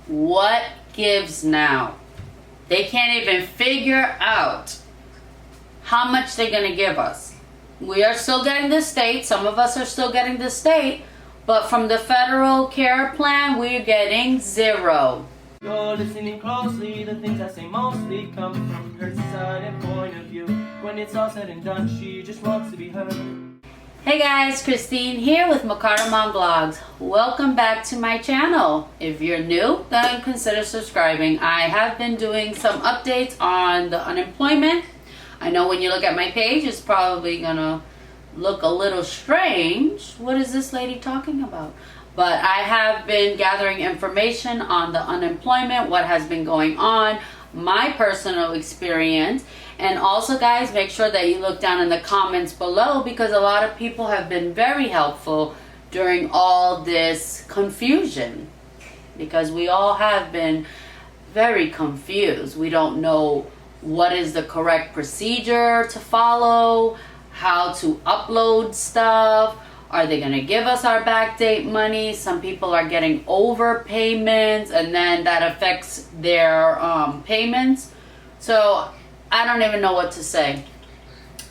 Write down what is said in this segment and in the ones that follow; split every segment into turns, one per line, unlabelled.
What gives now? They can't even figure out how much they're going to give us. We are still getting the state. Some of us are still getting the state. But from the federal care plan, we're getting zero.
You're listening closely, the things I say mostly come from her side and point of view. When it's all said and done, she just wants to be heard.
Hey guys, Christine here with Makara Mom Vlogs. Welcome back to my channel. If you're new, then consider subscribing. I have been doing some updates on the unemployment. I know when you look at my page, it's probably gonna look a little strange. What is this lady talking about? But I have been gathering information on the unemployment, what has been going on, my personal experience. And also, guys, make sure that you look down in the comments below because a lot of people have been very helpful during all this confusion. Because we all have been very confused. We don't know what is the correct procedure to follow, how to upload stuff. Are they going to give us our backdate money? Some people are getting overpayments and then that affects their payments. So I don't even know what to say.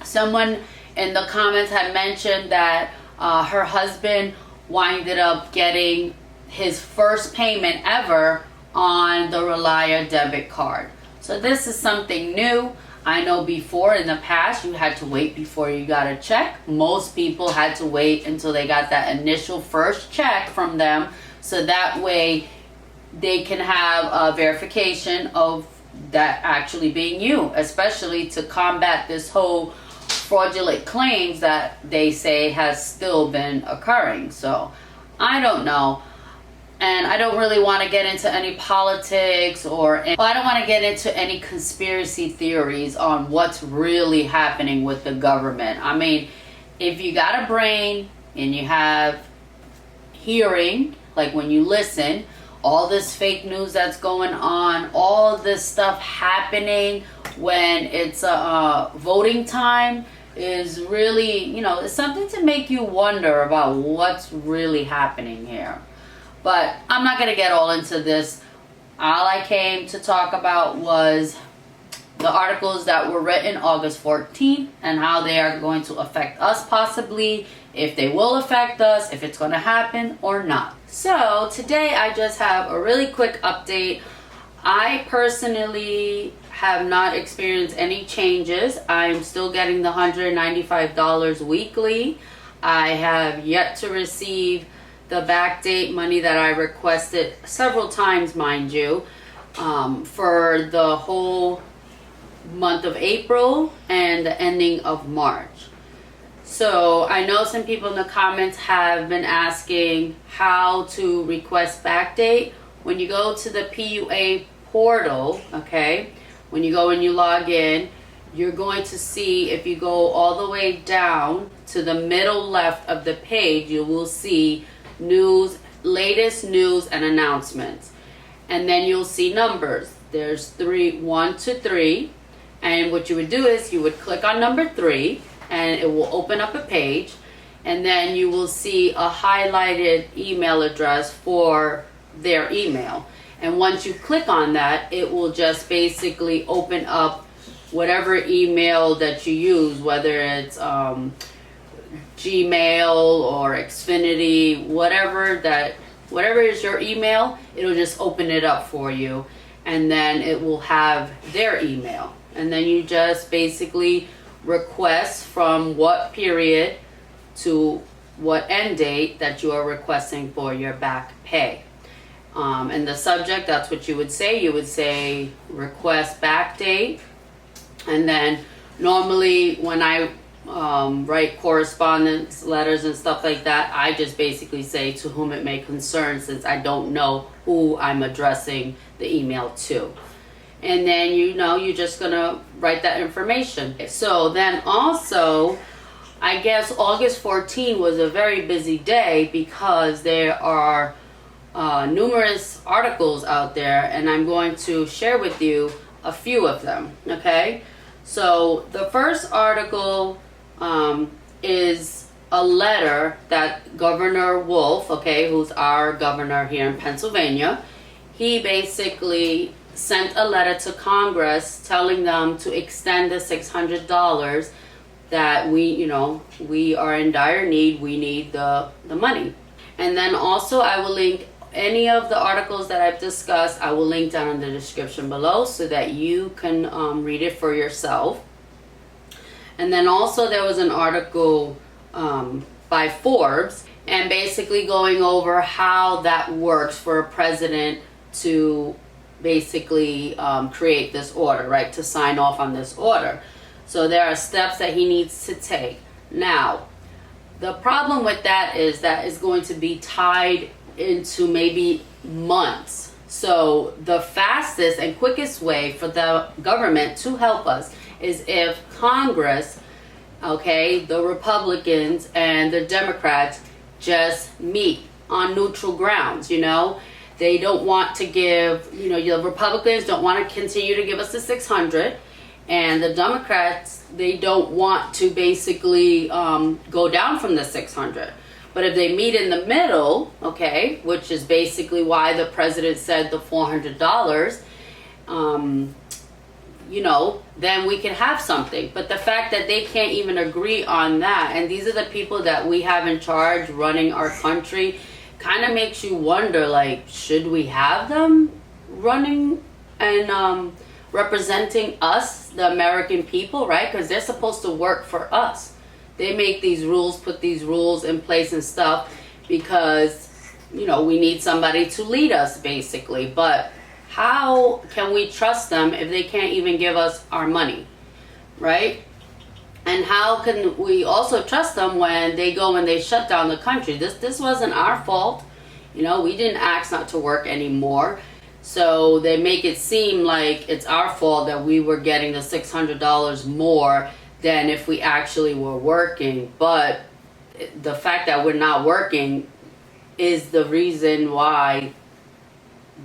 Someone in the comments had mentioned that her husband winded up getting his first payment ever on the Reliance debit card. So this is something new. I know before in the past you had to wait before you got a check. Most people had to wait until they got that initial first check from them so that way they can have a verification of that actually being you, especially to combat this whole fraudulent claims that they say has still been occurring. So I don't know. And I don't really want to get into any politics I don't want to get into any conspiracy theories on what's really happening with the government. I mean, if you got a brain and you have hearing, like when you listen, all this fake news that's going on, all this stuff happening when it's voting time is really, it's something to make you wonder about what's really happening here. But I'm not going to get all into this. All I came to talk about was the articles that were written August 14th and how they are going to affect us possibly, if they will affect us, if it's going to happen or not. So today I just have a really quick update. I personally have not experienced any changes. I'm still getting the $195 weekly. I have yet to receive the backdate money that I requested several times, mind you, for the whole month of April and the ending of March. So I know some people in the comments have been asking how to request backdate. When you go to the PUA portal, okay, when you go and you log in, you're going to see, if you go all the way down to the middle left of the page, you will see news, latest news and announcements, and then you'll see numbers. There's 1 to 3, and what you would do is you would click on number 3 and it will open up a page, and then you will see a highlighted email address for their email. And once you click on that, it will just basically open up whatever email that you use, whether it's Gmail or Xfinity, whatever is your email, it'll just open it up for you, and then it will have their email, and then you just basically request from what period to what end date that you are requesting for your back pay. And the subject, that's what you would say. You would say request backdate, and then normally when I write correspondence letters and stuff like that, I just basically say to whom it may concern, since I don't know who I'm addressing the email to. And then you're just gonna write that information. So then also, I guess August 14 was a very busy day because there are numerous articles out there, and I'm going to share with you a few of them. Okay, so the first article is a letter that Governor Wolf, okay, who's our governor here in Pennsylvania, he basically sent a letter to Congress telling them to extend the $600 that we are in dire need. We need the money. And then also I will link any of the articles that I've discussed. I will link down in the description below so that you can read it for yourself. And then also there was an article by Forbes, and basically going over how that works for a president to basically create this order, right, to sign off on this order. So there are steps that he needs to take. Now, the problem with that is that it's going to be tied into maybe months. So the fastest and quickest way for the government to help us is if Congress, okay, the Republicans and the Democrats just meet on neutral grounds. They don't want to give, the Republicans don't want to continue to give us the 600, and the Democrats, they don't want to basically go down from the 600. But if they meet in the middle, okay, which is basically why the president said the $400, then we can have something. But the fact that they can't even agree on that, and these are the people that we have in charge running our country, kind of makes you wonder, like, should we have them running and representing us, the American people, right? Because they're supposed to work for us. They make these rules, put these rules in place and stuff because, we need somebody to lead us, basically. But how can we trust them if they can't even give us our money, right? And how can we also trust them when they go and they shut down the country? This wasn't our fault. We didn't ask not to work anymore. So they make it seem like it's our fault that we were getting the $600 more than if we actually were working. But the fact that we're not working is the reason why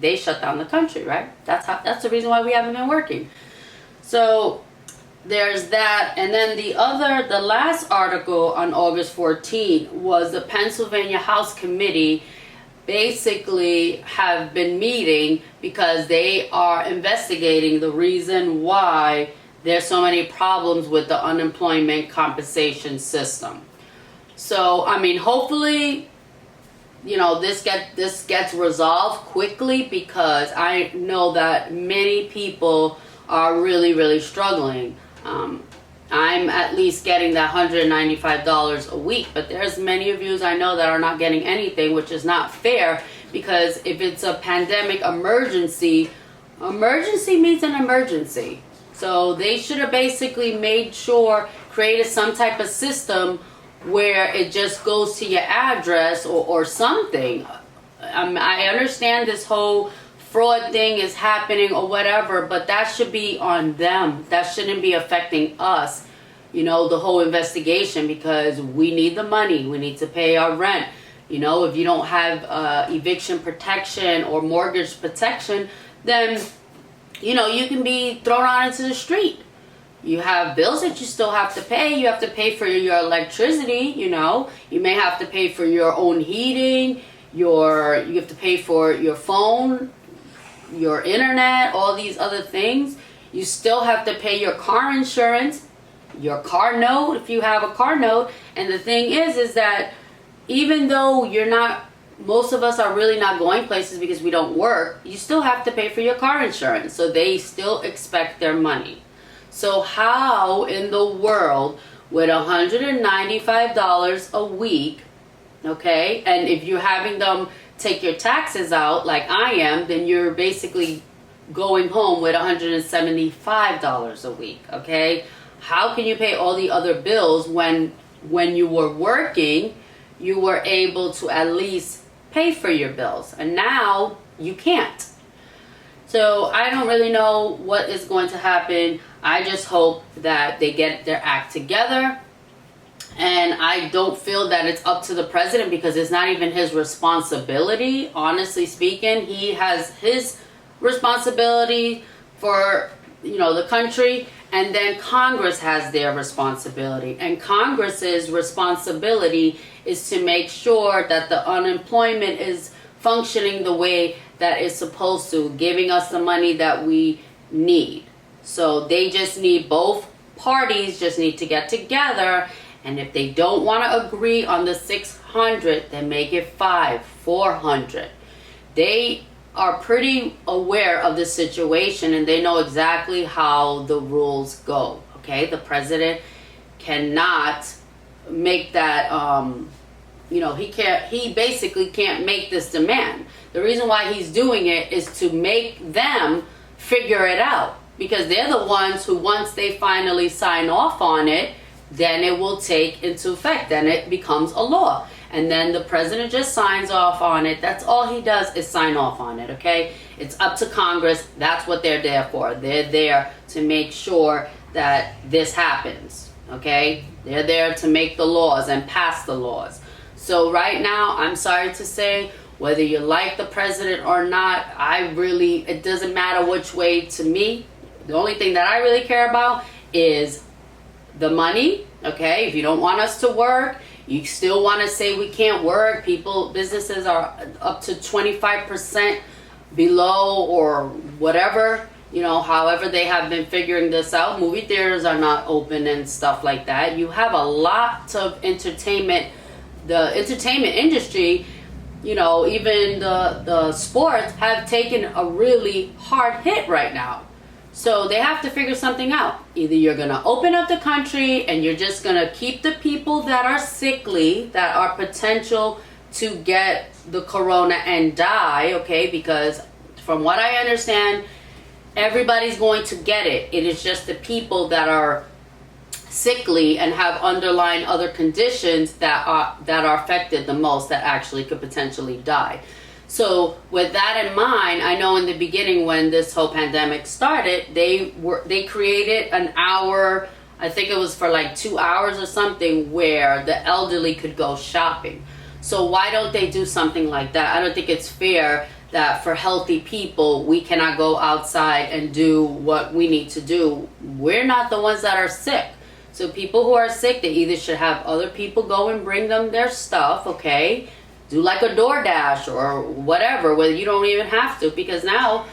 they shut down the country, right? That's the reason why we haven't been working. So there's that. And then the last article on August 14 was the Pennsylvania House Committee basically have been meeting because they are investigating the reason why there's so many problems with the unemployment compensation system. So, hopefully, this gets resolved quickly, because I know that many people are really, really struggling. I'm at least getting that $195 a week, but there's many of you I know that are not getting anything, which is not fair, because if it's a pandemic emergency means an emergency. So they should have basically made sure, created some type of system where it just goes to your address or something. I understand this whole fraud thing is happening or whatever, but that should be on them. That shouldn't be affecting us, the whole investigation, because we need the money. We need to pay our rent. If you don't have eviction protection or mortgage protection, then you can be thrown out into the street. You have bills that you still have to pay. You have to pay for your electricity, You may have to pay for your own heating. You have to pay for your phone, your internet, all these other things. You still have to pay your car insurance, your car note if you have a car note. And the thing is that even though most of us are really not going places because we don't work, you still have to pay for your car insurance. So they still expect their money. So how in the world with $195 a week, okay, and if you're having them take your taxes out like I am, then you're basically going home with $175 a week, okay? How can you pay all the other bills when you were working, you were able to at least pay for your bills, and now you can't? So I don't really know what is going to happen. I just hope that they get their act together. And I don't feel that it's up to the president, because it's not even his responsibility. Honestly speaking, he has his responsibility for, the country, and then Congress has their responsibility. And Congress's responsibility is to make sure that the unemployment is functioning the way that is supposed to, giving us the money that we need. So they just need, both parties just need to get together, and if they don't want to agree on the 600, then make it 400. They are pretty aware of the situation, and they know exactly how the rules go. Okay, the president cannot make that, he basically can't make this demand. The reason why he's doing it is to make them figure it out, because they're the ones who, once they finally sign off on it, then it will take into effect. Then it becomes a law. And then the president just signs off on it. That's all he does, is sign off on it, okay? It's up to Congress. That's what they're there for. They're there to make sure that this happens, okay? They're there to make the laws and pass the laws. So right now, I'm sorry to say, whether you like the president or not, it doesn't matter which way to me. The only thing that I really care about is the money, okay? If you don't want us to work, you still want to say we can't work. Businesses are up to 25% below or whatever, however they have been figuring this out. Movie theaters are not open and stuff like that. You have a lot of entertainment. The entertainment industry, even the sports have taken a really hard hit right now. So they have to figure something out. Either you're going to open up the country and you're just going to keep the people that are sickly, that are potential to get the corona and die, okay? Because from what I understand, everybody's going to get it. It is just the people that are sickly and have underlying other conditions that are affected the most, that actually could potentially die. So with that in mind, I know in the beginning when this whole pandemic started, they created an hour, I think it was for like 2 hours or something, where the elderly could go shopping. So why don't they do something like that? I don't think it's fair that for healthy people, we cannot go outside and do what we need to do. We're not the ones that are sick. So people who are sick, they either should have other people go and bring them their stuff, okay? Do like a DoorDash or whatever, where you don't even have to, because now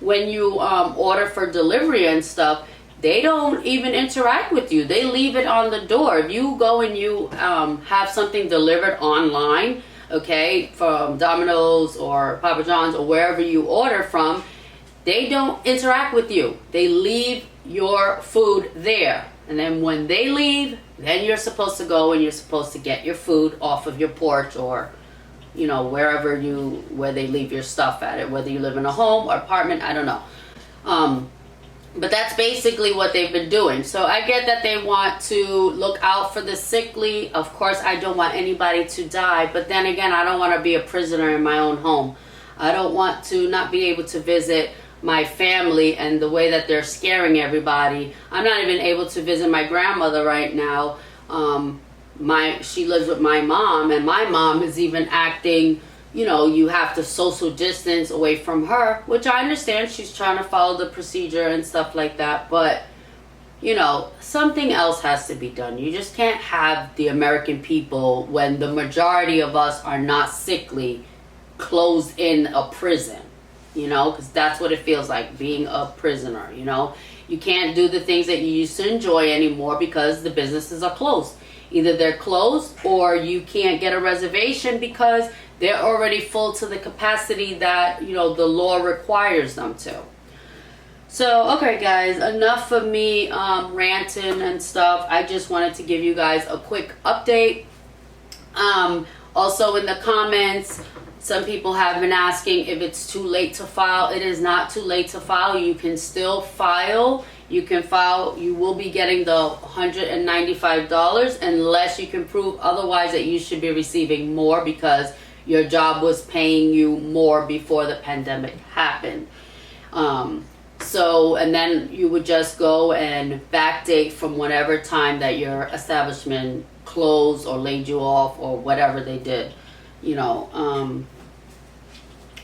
when you order for delivery and stuff, they don't even interact with you. They leave it on the door. If you go and you have something delivered online, okay, from Domino's or Papa John's or wherever you order from, they don't interact with you. They leave your food there. And then when they leave, then you're supposed to go and you're supposed to get your food off of your porch or where they leave your stuff at it, whether you live in a home or apartment, I don't know. But that's basically what they've been doing. So I get that they want to look out for the sickly. Of course, I don't want anybody to die. But then again, I don't want to be a prisoner in my own home. I don't want to not be able to visit my family, and the way that they're scaring everybody. I'm not even able to visit my grandmother right now. She lives with my mom, and my mom is even acting, you have to social distance away from her, which I understand. She's trying to follow the procedure and stuff like that, but something else has to be done. You just can't have the American people, when the majority of us are not sickly, closed in a prison, because that's what it feels like, being a prisoner. You can't do the things that you used to enjoy anymore because the businesses are closed. Either they're closed or you can't get a reservation because they're already full to the capacity that, the law requires them to. So, okay guys, enough of me ranting and stuff. I just wanted to give you guys a quick update. Also in the comments, some people have been asking if it's too late to file. It is not too late to file. You can still file. You can file. You will be getting the $195 unless you can prove otherwise that you should be receiving more because your job was paying you more before the pandemic happened. And then you would just go and backdate from whatever time that your establishment closed or laid you off or whatever they did,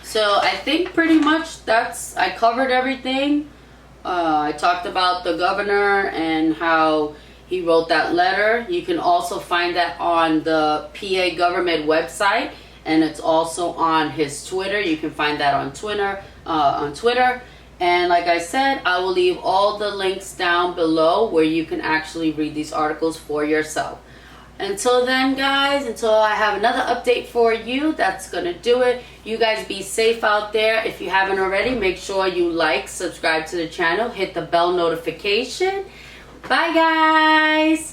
So I think pretty much I covered everything. I talked about the governor and how he wrote that letter. You can also find that on the PA government website. and it's also on his Twitter. You can find that on Twitter. And like I said, I will leave all the links down below where you can actually read these articles for yourself. Until then, guys, until I have another update for you, that's going to do it. You guys be safe out there. If you haven't already, make sure you like, subscribe to the channel, hit the bell notification. Bye, guys.